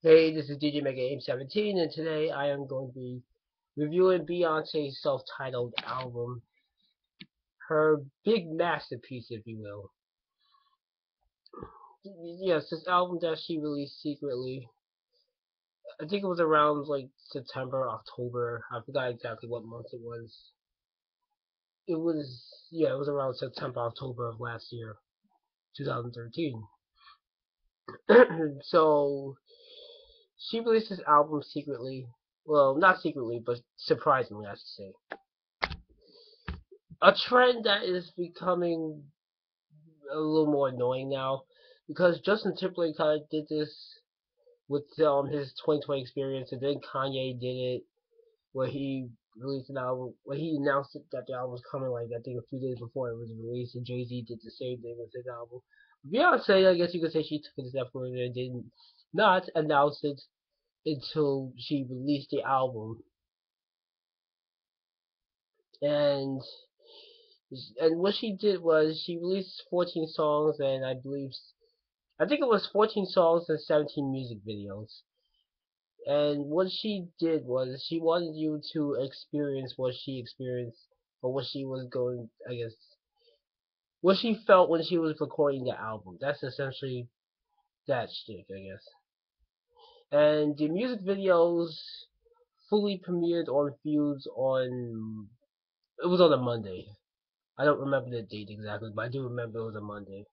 Hey, this is DJ Mega Aim 17, and today I am going to be reviewing Beyonce's self-titled album, her big masterpiece, if you will. Yes, this album that she released secretly. I think it was around like September, October. I forgot exactly what month it was. It was around September, October of last year, 2013. So she released this album secretly. Well, not secretly, but surprisingly, I should say. A trend that is becoming a little more annoying now because Justin Timberlake kind of did this with his 2020 experience, and then Kanye did it where he released an album where he announced that the album was coming like I think a few days before it was released, and Jay-Z did the same thing with his album. Beyonce, I guess you could say she took it a step further and did not announce it until she released the album, and what she did was she released 14 songs, and I think it was 14 songs and 17 music videos. And what she did was she wanted you to experience what she experienced, or what she was going, I guess, what she felt when she was recording the album. That's essentially that shtick, I guess. And the music videos fully premiered on Fuse on, it was on a Monday. I don't remember the date exactly, but I do remember it was a Monday.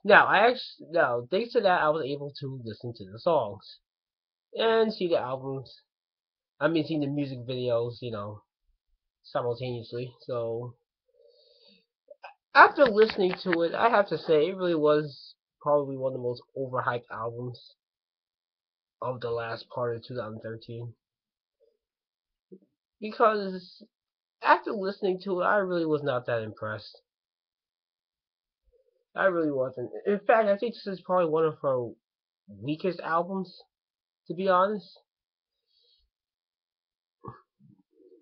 Now, thanks to that, I was able to listen to the songs and see the albums. I mean, seeing the music videos, simultaneously. So after listening to it, I have to say it really was probably one of the most overhyped albums of the last part of 2013. Because after listening to it, I really was not that impressed. I really wasn't. In fact, I think this is probably one of her weakest albums, to be honest.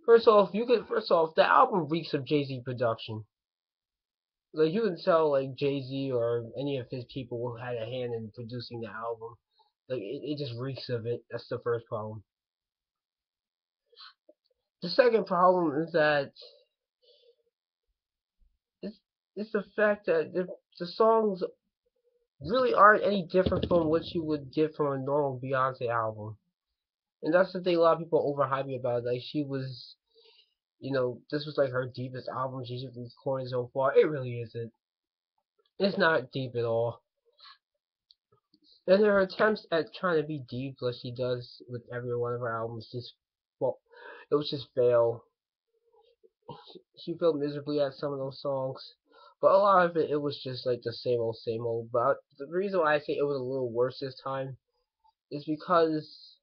First off, the album reeks of Jay-Z production. Like you can tell, like Jay-Z or any of his people had a hand in producing the album. Like it just reeks of it. That's the first problem. The second problem is that it's it's the fact that the songs really aren't any different from what you would get from a normal Beyonce album. And that's the thing a lot of people are overhyping about. Like she was, this was like her deepest album she's recorded so far. It really isn't. It's not deep at all. And her attempts at trying to be deep, like she does with every one of her albums, well, it was just fail. She failed miserably at some of those songs, but a lot of it was just like the same old, same old. But the reason why I say it was a little worse this time is because,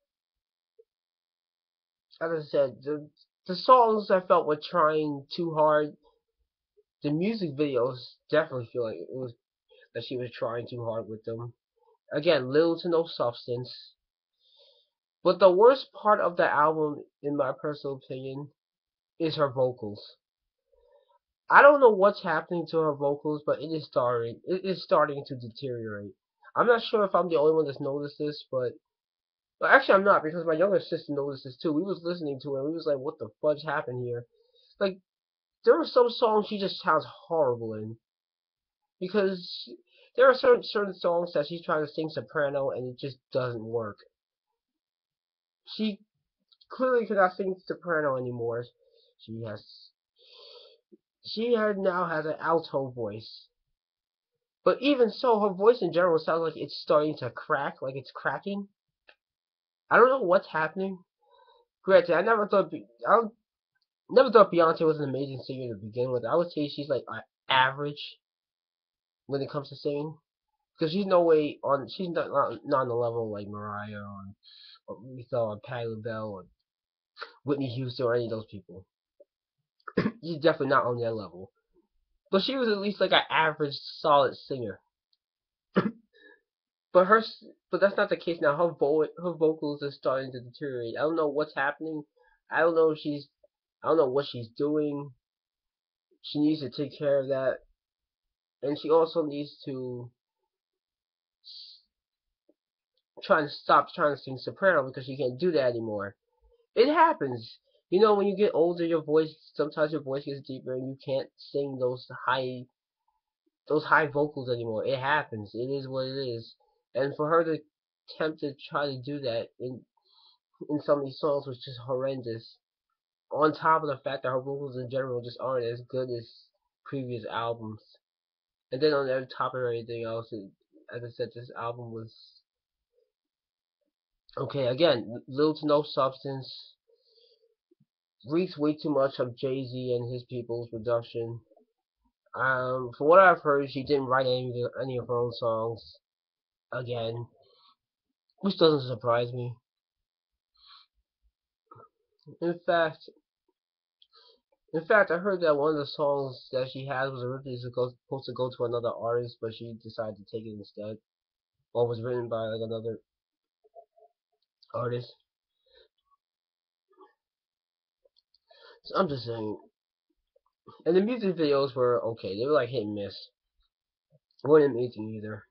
as I said, the songs I felt were trying too hard. The music videos definitely feel like it was that she was trying too hard with them. Again, little to no substance. But the worst part of the album, in my personal opinion, is her vocals. I don't know what's happening to her vocals, but it is starting to deteriorate. I'm not sure if I'm the only one that's noticed this, but well, actually I'm not, because my younger sister noticed this too. We was listening to it and we was like, what the fudge happened here? Like there are some songs she just sounds horrible in, because there are certain songs that she's trying to sing soprano and it just doesn't work. She clearly cannot sing soprano anymore. She has now has an alto voice. But even so, her voice in general sounds like it's starting to crack, like it's cracking. I don't know what's happening. Granted, I never thought Beyonce was an amazing singer to begin with. I would say she's like average when it comes to singing, because she's not on the level like Mariah or Lisa or Patti LaBelle or Whitney Houston or any of those people. She's definitely not on their level. But she was at least like an average, solid singer. But but that's not the case now. Her vocals are starting to deteriorate. I don't know what's happening. I don't know if she's, I don't know what she's doing. She needs to take care of that, and she also needs trying to sing soprano because she can't do that anymore. It happens. You know, when you get older, sometimes your voice gets deeper and you can't sing those high vocals anymore. It happens. It is what it is. And for her to attempt to try to do that in some of these songs was just horrendous. On top of the fact that her vocals in general just aren't as good as previous albums. And then on the top of everything else, as I said, this album was okay. Again, little to no substance. Reeks way too much of Jay-Z and his people's production. From what I've heard, she didn't write any of her own songs. Again, which doesn't surprise me. In fact, I heard that one of the songs that she had was originally supposed to go to another artist, but she decided to take it instead, or was written by like another artist. So I'm just saying. And the music videos were okay. They were like hit and miss. They weren't amazing either.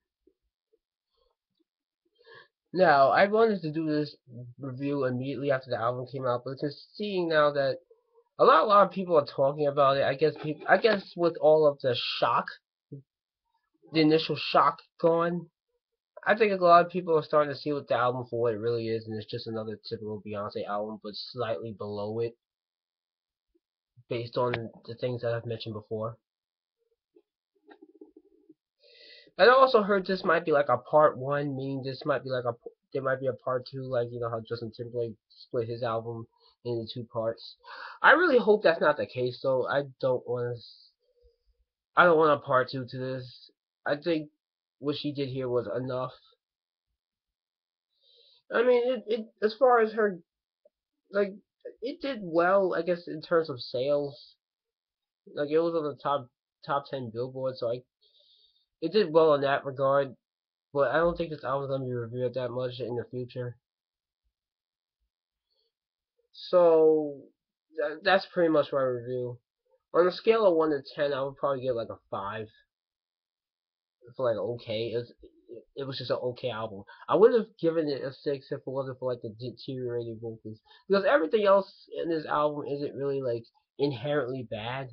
Now, I wanted to do this review immediately after the album came out, but just seeing now that a lot of people are talking about it, I guess with all of the initial shock gone, I think a lot of people are starting to see what the album for what it really is, and it's just another typical Beyonce album, but slightly below it, based on the things that I've mentioned before. And I also heard this might be like a part one, meaning there might be a part two, like you know how Justin Timberlake split his album into two parts. I really hope that's not the case, though. I don't want a part two to this. I think what she did here was enough. I mean, as far as her like, it did well, I guess, in terms of sales. Like it was on the top 10 Billboard, so it did well in that regard. But I don't think this album's gonna be reviewed that much in the future. So that's pretty much my review. On a scale of 1 to 10, I would probably give like a 5 for like okay. It was just an okay album. I would have given it a 6 if it wasn't for like the deteriorating vocals, because everything else in this album isn't really like inherently bad.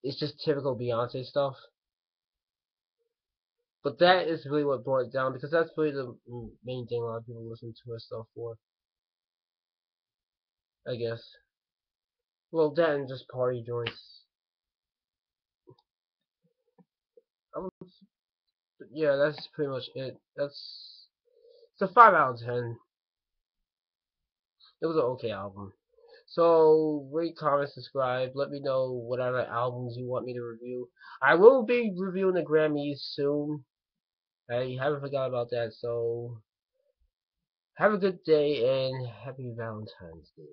It's just typical Beyonce stuff. But that is really what brought it down, because that's really the main thing a lot of people listen to her stuff for, I guess. Well, that and just party joints. Um, yeah, that's pretty much it. It's a 5 out of 10. It was an okay album. So rate, comment, subscribe. Let me know what other albums you want me to review. I will be reviewing the Grammys soon. I haven't forgot about that. So have a good day and happy Valentine's Day.